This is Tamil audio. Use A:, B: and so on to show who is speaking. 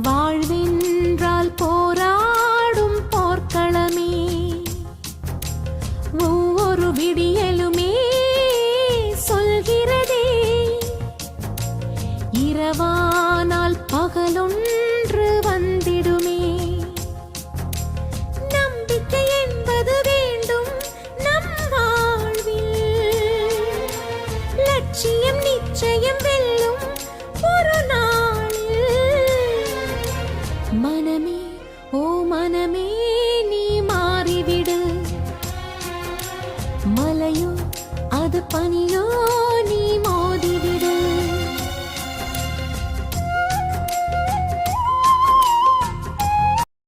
A: வாழ்வென்றால் போராடும் போர்க்களமே, ஒவ்வொரு விடியலுமே சொல்கிறதே, இரவானால் பகலொன்று வந்திடுமே. நம்பிக்கை என்பது வேண்டும் நம் வாழ்வில், லட்சியம் நிச்சயம் வெல்லும் ஒரு நாளில். மனமே ஓ மனமே நீ மாறிவிடு, மலையோ அது பனியோ நீ